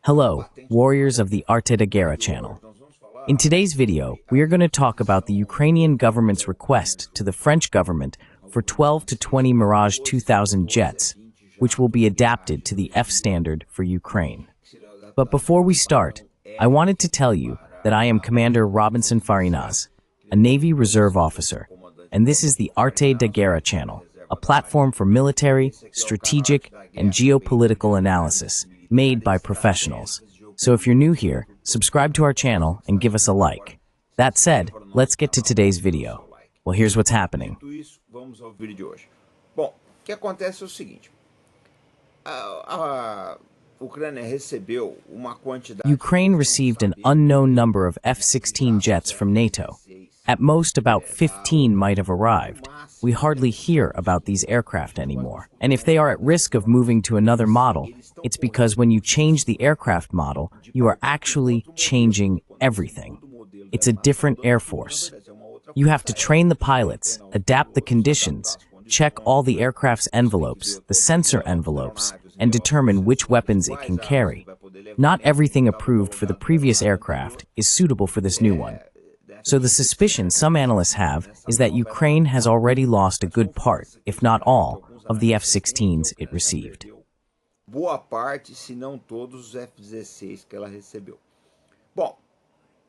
Hello, warriors of the Arte da Guerra channel. In today's video, we are going to talk about the Ukrainian government's request to the French government for 12 to 20 Mirage 2000 jets, which will be adapted to the F standard for Ukraine. But before we start, I wanted to tell you that I am Commander Robinson Farinas, a Navy Reserve officer, and this is the Arte da Guerra channel, a platform for military, strategic, and geopolitical analysis made by professionals. So if you're new here, subscribe to our channel and give us a like. That said, let's get to today's video. Well, here's what's happening. Vamos ao vídeo de hoje. Bom, o que acontece é o seguinte. A Ucrânia recebeu uma quantidade. Ukraine received an unknown number of F-16 jets from NATO. At most, about 15 might have arrived. We hardly hear about these aircraft anymore. And if they are at risk of moving to another model, it's because when you change the aircraft model, you are actually changing everything. It's a different Air Force. You have to train the pilots, adapt the conditions, check all the aircraft's envelopes, the sensor envelopes, and determine which weapons it can carry. Not everything approved for the previous aircraft is suitable for this new one. So the suspicion some analysts have is that Ukraine has already lost a good part, if not all, of the F-16s it received. Boa parte, se não todos os F-16 que ela recebeu. Bom,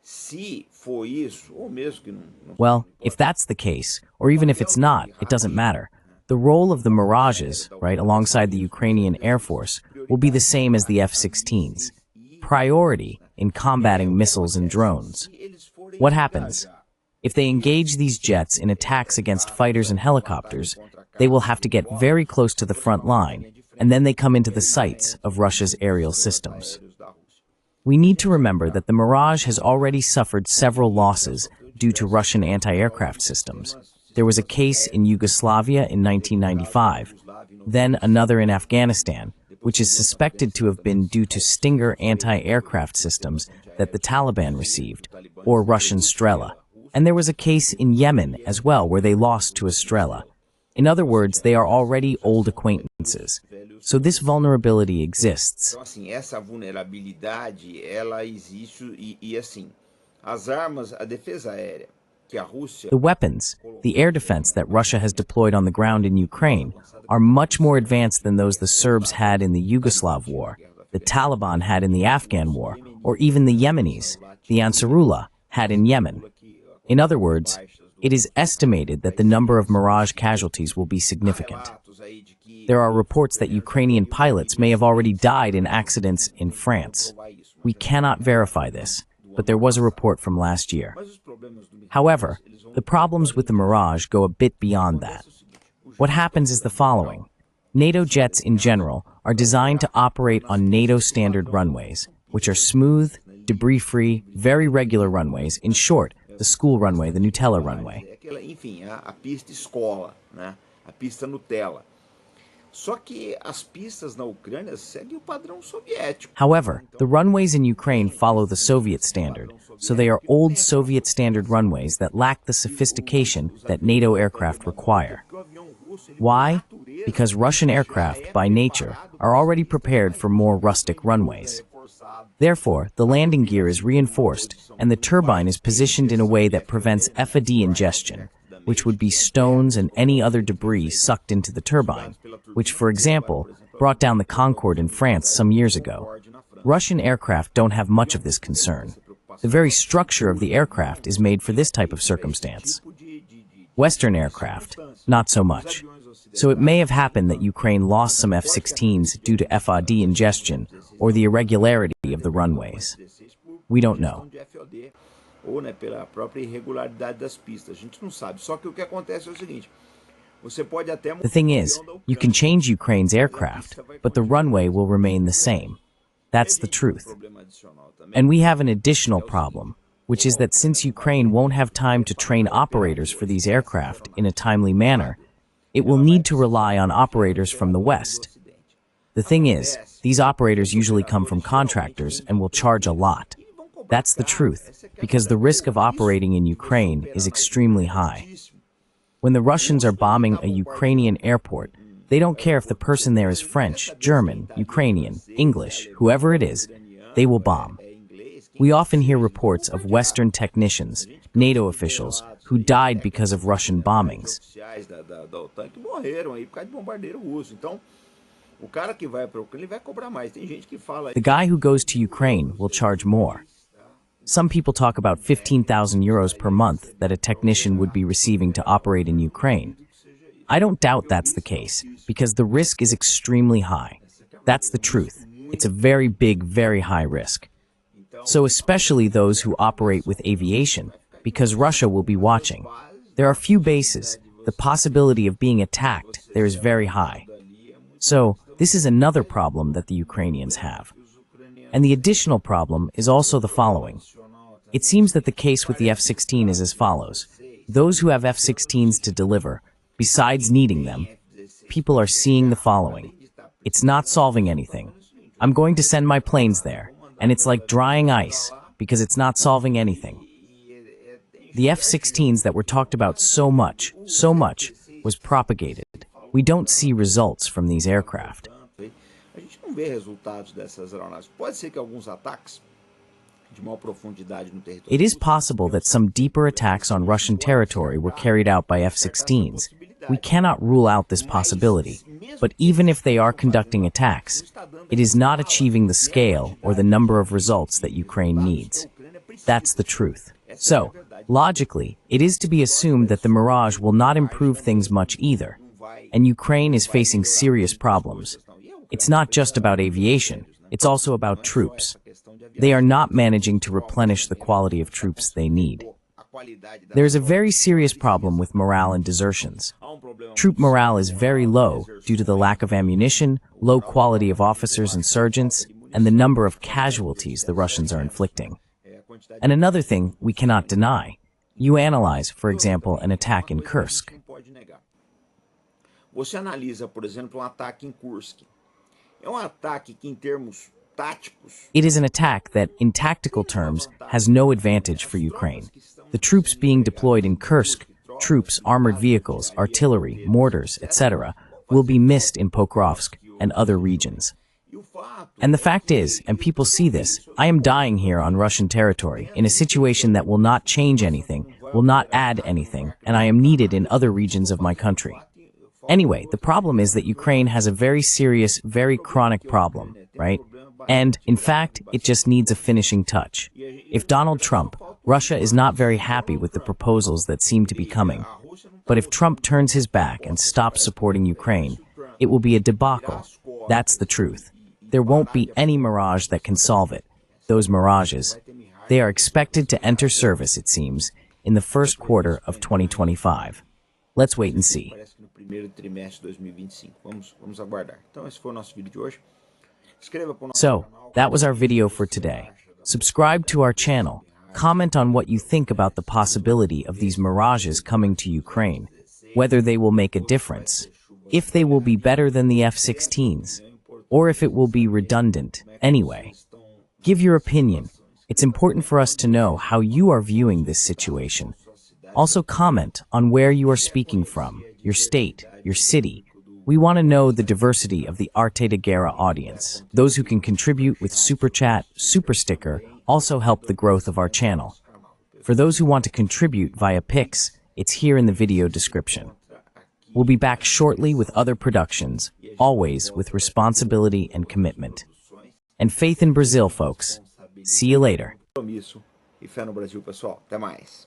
se for isso, ou mesmo que não. Well, if that's the case, or even if it's not, it doesn't matter. The role of the Mirages, right, alongside the Ukrainian Air Force, will be the same as the F-16s. Priority in combating missiles and drones. What happens? If they engage these jets in attacks against fighters and helicopters, they will have to get very close to the front line, and then they come into the sights of Russia's aerial systems. We need to remember that the Mirage has already suffered several losses due to Russian anti-aircraft systems. There was a case in Yugoslavia in 1995, then another in Afghanistan, which is suspected to have been due to Stinger anti-aircraft systems that the Taliban received, or Russian Strela. And there was a case in Yemen as well where they lost to a Strela. In other words, they are already old acquaintances. So this vulnerability exists. Então, assim, essa vulnerabilidade, ela existe e assim, as armas, a defesa aérea que a Rússia. The weapons, the air defense that Russia has deployed on the ground in Ukraine, are much more advanced than those the Serbs had in the Yugoslav war, the Taliban had in the Afghan war, or even the Yemenis, the Ansarullah, had in Yemen. In other words, it is estimated that the number of Mirage casualties will be significant. There are reports that Ukrainian pilots may have already died in accidents in France. We cannot verify this, but there was a report from last year. However, the problems with the Mirage go a bit beyond that. What happens is the following. NATO jets in general are designed to operate on NATO standard runways, which are smooth, debris-free, very regular runways. In short, the school runway, the Nutella runway. Enfim, a pista escola, né? A pista Nutella. Só que as pistas na Ucrânia seguem o padrão soviético. However, the runways in Ukraine follow the Soviet standard, so they are old Soviet standard runways that lack the sophistication that NATO aircraft require. Why? Because Russian aircraft, by nature, are already prepared for more rustic runways. Therefore, the landing gear is reinforced and the turbine is positioned in a way that prevents FAD ingestion, which would be stones and any other debris sucked into the turbine, which, for example, brought down the Concorde in France some years ago. Russian aircraft don't have much of this concern. The very structure of the aircraft is made for this type of circumstance. Western aircraft, not so much. So it may have happened that Ukraine lost some F-16s due to FAD ingestion or the irregularity of the runways. We don't know. Ou, né, pela própria irregularidade das pistas. A gente não sabe. Só que o que acontece é o seguinte. Você pode até. The thing is, you can change Ukraine's aircraft, but the runway will remain the same. That's the truth. And we have an additional problem, which is that since Ukraine won't have time to train operators for these aircraft in a timely manner, it will need to rely on operators from the West. The thing is, these operators usually come from contractors and will charge a lot. That's the truth, because the risk of operating in Ukraine is extremely high. When the Russians are bombing a Ukrainian airport, they don't care if the person there is French, German, Ukrainian, English, whoever it is. they will bomb. We often hear reports of Western technicians, NATO officials, who died because of Russian bombings. The guy who goes to Ukraine will charge more. Some people talk about 15,000 euros per month that a technician would be receiving to operate in Ukraine. I don't doubt that's the case, because the risk is extremely high. That's the truth. It's a very big, very high risk. So especially those who operate with aviation, because Russia will be watching. There are few bases. The possibility of being attacked there is very high. So this is another problem that the Ukrainians have. And the additional problem is also the following. It seems that the case with the F-16 is as follows. Those who have F-16s to deliver, besides needing them, people are seeing the following. It's not solving anything. I'm going to send my planes there, and it's like drying ice, because it's not solving anything. The F-16s that were talked about so much, was propagated. We don't see results from these aircraft. It is possible that some deeper attacks on Russian territory were carried out by F-16s. We cannot rule out this possibility, but even if they are conducting attacks, it is not achieving the scale or the number of results that Ukraine needs. That's the truth. So, logically, it is to be assumed that the Mirage will not improve things much either, and Ukraine is facing serious problems. It's not just about aviation, it's also about troops. They are not managing to replenish the quality of troops they need. There is a very serious problem with morale and desertions. Troop morale is very low due to the lack of ammunition, low quality of officers and sergeants, and the number of casualties the Russians are inflicting. And another thing we cannot deny. You analyze, for example, an attack in Kursk. Você analisa, por exemplo, ataque em Kursk. Ataque que, em termos táticos, it is an attack that, in tactical terms, has no advantage for Ukraine. The troops being deployed in Kursk, troops, armored vehicles, artillery, mortars, etc., will be missed in Pokrovsk and other regions. And the fact is, and people see this, I am dying here on Russian territory in a situation that will not change anything, will not add anything, and I am needed in other regions of my country. Anyway, the problem is that Ukraine has a very serious, very chronic problem, right? And, in fact, it just needs a finishing touch. If Donald Trump, Russia is not very happy with the proposals that seem to be coming. But if Trump turns his back and stops supporting Ukraine, it will be a debacle. That's the truth. There won't be any Mirage that can solve it. Those Mirages, they are expected to enter service, it seems, in the first quarter of 2025. Let's wait and see. So, that was our video for today. Subscribe to our channel. Comment on what you think about the possibility of these Mirages coming to Ukraine, whether they will make a difference, if they will be better than the F-16s, or if it will be redundant anyway. Give your opinion. It's important for us to know how you are viewing this situation. Also comment on where you are speaking from, your state, your city. We want to know the diversity of the Arte de Guerra audience. Those who can contribute with Super Chat, Super Sticker also help the growth of our channel. For those who want to contribute via Pix, it's here in the video description. We'll be back shortly with other productions, always with responsibility and commitment. And faith in Brazil, folks. See you later. E fé no Brasil, pessoal. Até mais.